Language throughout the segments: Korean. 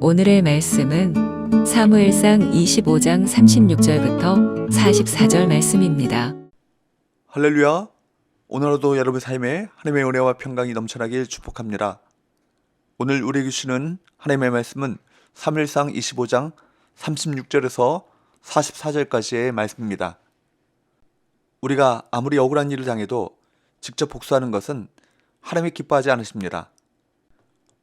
오늘의 말씀은 사무엘상 25장 36절부터 44절 말씀입니다. 할렐루야! 오늘도 여러분 삶에 하나님의 은혜와 평강이 넘쳐나길 축복합니다. 오늘 우리에게 주시는 하나님의 말씀은 사무엘상 25장 36절에서 44절까지의 말씀입니다. 우리가 아무리 억울한 일을 당해도 직접 복수하는 것은 하나님이 기뻐하지 않으십니다.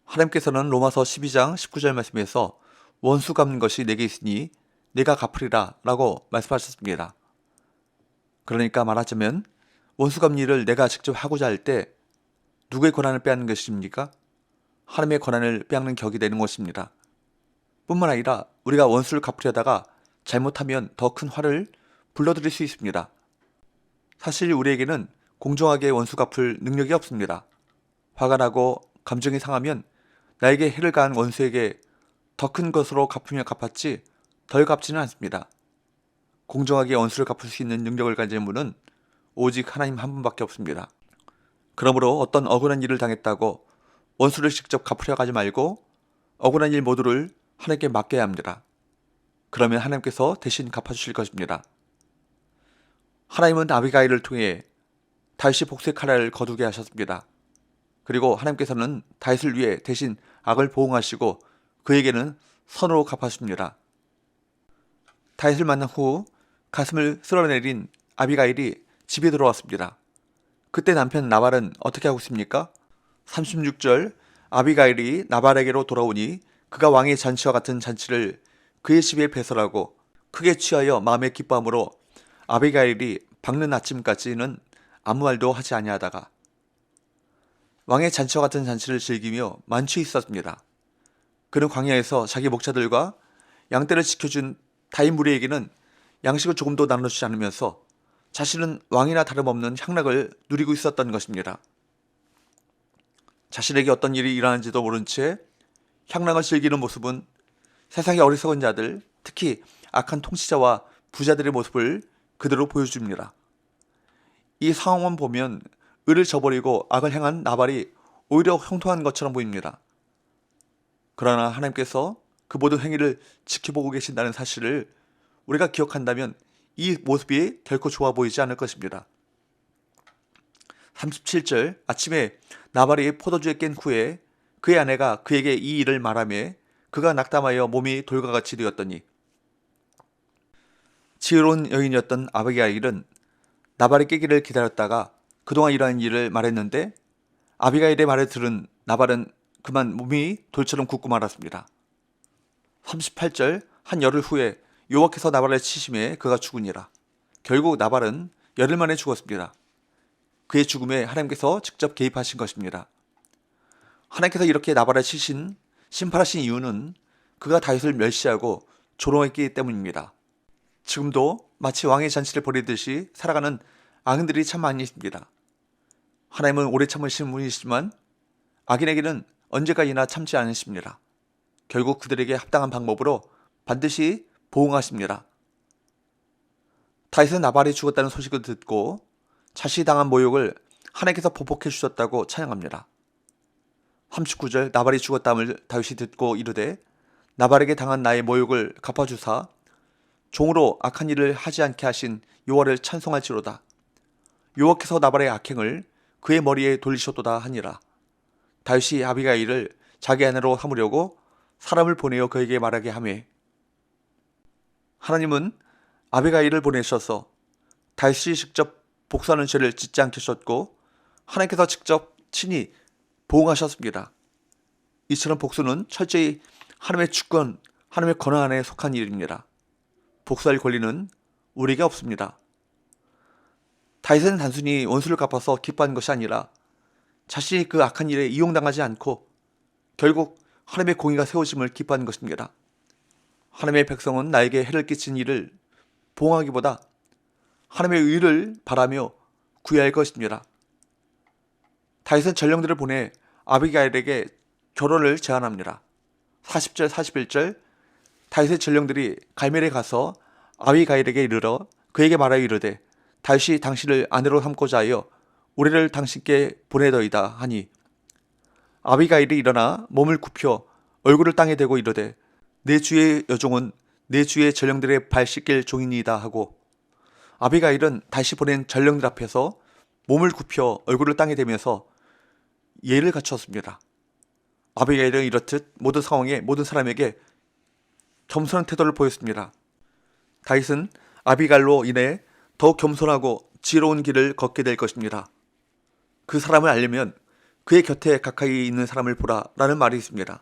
하나님께서는 로마서 12장 19절 말씀에서 원수 갚는 것이 내게 있으니 내가 갚으리라 라고 말씀하셨습니다. 그러니까 말하자면 원수 갚는 일을 내가 직접 하고자 할 때 누구의 권한을 빼앗는 것입니까? 하나님의 권한을 빼앗는 격이 되는 것입니다. 뿐만 아니라 우리가 원수를 갚으려다가 잘못하면 더 큰 화를 불러들일 수 있습니다. 사실 우리에게는 공정하게 원수 갚을 능력이 없습니다. 화가 나고 감정이 상하면 나에게 해를 가한 원수에게 더 큰 것으로 갚으며 갚았지 덜 갚지는 않습니다. 공정하게 원수를 갚을 수 있는 능력을 가진 분은 오직 하나님 한 분밖에 없습니다. 그러므로 어떤 억울한 일을 당했다고 원수를 직접 갚으려 가지 말고 억울한 일 모두를 하나님께 맡겨야 합니다. 그러면 하나님께서 대신 갚아주실 것입니다. 하나님은 아비가일을 통해 다윗이 복수의 칼날을 거두게 하셨습니다. 그리고 하나님께서는 다윗을 위해 대신 악을 보응하시고 그에게는 선으로 갚아줍니다. 다윗을 만난 후 가슴을 쓸어내린 아비가일이 집에 들어왔습니다. 그때 남편 나발은 어떻게 하고 있습니까? 36절 아비가일이 나발에게로 돌아오니 그가 왕의 잔치와 같은 잔치를 그의 집에 배설하고 크게 취하여 마음에 기뻐함으로 아비가일이 밝는 아침까지는 아무 말도 하지 아니하다가 왕의 잔치와 같은 잔치를 즐기며 만취해 있었습니다. 그는 광야에서 자기 목자들과 양떼를 지켜준 다윗 무리에게는 양식을 조금도 나눠주지 않으면서 자신은 왕이나 다름없는 향락을 누리고 있었던 것입니다. 자신에게 어떤 일이 일어나는지도 모른 채 향락을 즐기는 모습은 세상의 어리석은 자들, 특히 악한 통치자와 부자들의 모습을 그대로 보여줍니다. 이 상황만 보면 의를 저버리고 악을 행한 나발이 오히려 형통한 것처럼 보입니다. 그러나 하나님께서 그 모든 행위를 지켜보고 계신다는 사실을 우리가 기억한다면 이 모습이 결코 좋아 보이지 않을 것입니다. 37절 아침에 나발이 포도주에 깬 후에 그의 아내가 그에게 이 일을 말하며 그가 낙담하여 몸이 돌과 같이 되었더니 지혜로운 여인이었던 아비가일은 나발이 깨기를 기다렸다가 그동안 일어난 일을 말했는데 아비가일의 말을 들은 나발은 그만 몸이 돌처럼 굳고 말았습니다. 38절 한 열흘 후에 여호와께서 나발을 치심에 그가 죽으니라. 결국 나발은 열흘 만에 죽었습니다. 그의 죽음에 하나님께서 직접 개입하신 것입니다. 하나님께서 이렇게 나발을 치신 심판하신 이유는 그가 다윗을 멸시하고 조롱했기 때문입니다. 지금도 마치 왕의 잔치를 벌이듯이 살아가는 악인들이 참 많이 있습니다. 하나님은 오래 참으신 분이시지만 악인에게는 언제까지나 참지 않으십니다. 결국 그들에게 합당한 방법으로 반드시 보응하십니다. 다윗은 나발이 죽었다는 소식을 듣고 자신이 당한 모욕을 하나님께서 보복해 주셨다고 찬양합니다. 39절 나발이 죽었다함을 다윗이 듣고 이르되 나발에게 당한 나의 모욕을 갚아주사 종으로 악한 일을 하지 않게 하신 여호와를 찬송할지로다. 여호와께서 나발의 악행을 그의 머리에 돌리셨도다 하니라. 다윗이 아비가일을 자기 아내로 삼으려고 사람을 보내어 그에게 말하게 하매 하나님은 아비가일을 보내셔서 다윗이 직접 복수하는 죄를 짓지 않게 하셨고 하나님께서 직접 친히 보응하셨습니다. 이처럼 복수는 철저히 하나님의 주권, 하나님의 권한 안에 속한 일입니다. 복수할 권리는 우리에게 없습니다. 다윗은 단순히 원수를 갚아서 기뻐한 것이 아니라 자신이 그 악한 일에 이용당하지 않고 결국 하나님의 공의가 세워짐을 기뻐한 것입니다. 하나님의 백성은 나에게 해를 끼친 일을 보응하기보다 하나님의 의를 바라며 구해야 할 것입니다. 다윗은 전령들을 보내 아비가일에게 결혼을 제안합니다. 40절 41절 다윗의 전령들이 갈멜에 가서 아비가일에게 이르러 그에게 말하여 이르되 다윗이 당신을 아내로 삼고자 하여 우리를 당신께 보내더이다 하니 아비가일이 일어나 몸을 굽혀 얼굴을 땅에 대고 이르되 내 주의 여종은 내 주의 전령들의 발 씻길 종이니이다 하고, 아비가일은 다시 보낸 전령들 앞에서 몸을 굽혀 얼굴을 땅에 대면서 예를 갖추었습니다. 아비가일은 이렇듯 모든 상황에 모든 사람에게 겸손한 태도를 보였습니다. 다윗은 아비가일로 인해 더욱 겸손하고 지혜로운 길을 걷게 될 것입니다. 그 사람을 알려면 그의 곁에 가까이 있는 사람을 보라 라는 말이 있습니다.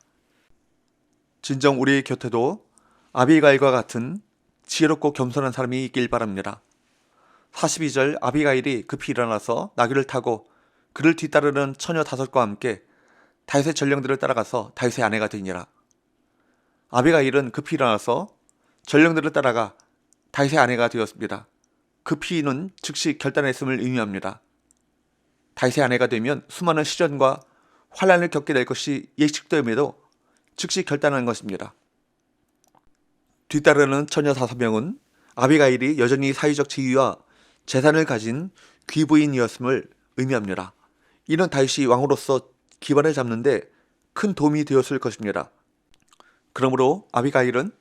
진정 우리 곁에도 아비가일과 같은 지혜롭고 겸손한 사람이 있길 바랍니다. 42절, 아비가일이 급히 일어나서 나귀를 타고 그를 뒤따르는 처녀 5과 함께 다윗의 전령들을 따라가서 다윗의 아내가 되니라. 아비가일은 급히 일어나서 전령들을 따라가 다윗의 아내가 되었습니다. 급히는 즉시 결단했음을 의미합니다. 다윗의 아내가 되면 수많은 시련과 환란을 겪게 될 것이 예측됨에도 즉시 결단한 것입니다. 뒤따르는 처녀 5명은 아비가일이 여전히 사회적 지위와 재산을 가진 귀부인이었음을 의미합니다. 이는 다윗이 왕으로서 기반을 잡는데 큰 도움이 되었을 것입니다. 그러므로 아비가일은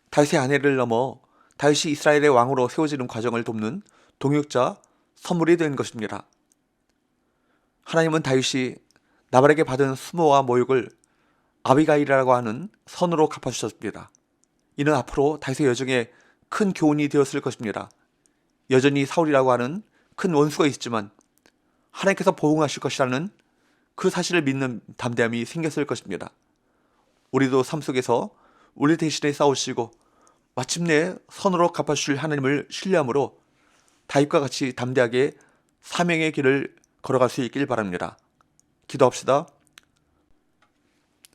다윗의 아내를 넘어 다윗이 이스라엘의 왕으로 세워지는 과정을 돕는 동역자, 선물이 된 것입니다. 하나님은 다윗이 나발에게 받은 수모와 모욕을 아비가일이라고 하는 선으로 갚아주셨습니다. 이는 앞으로 다윗의 여정에 큰 교훈이 되었을 것입니다. 여전히 사울이라고 하는 큰 원수가 있지만 하나님께서 보응하실 것이라는 그 사실을 믿는 담대함이 생겼을 것입니다. 우리도 삶 속에서 우리 대신에 싸우시고 마침내 선으로 갚아주실 하나님을 신뢰함으로 다윗과 같이 담대하게 사명의 길을 걸어갈 수 있길 바랍니다. 기도합시다.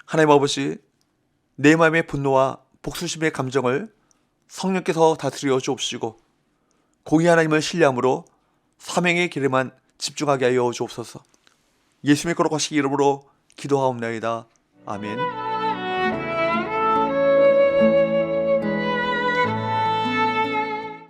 하나님 아버지, 내 마음의 분노와 복수심의 감정을 성령께서 다스려 주옵시고 공의 하나님을 신뢰함으로 사명의 길에만 집중하게 하여 주옵소서. 예수님의 거룩하신 이름으로 기도하옵나이다. 아멘.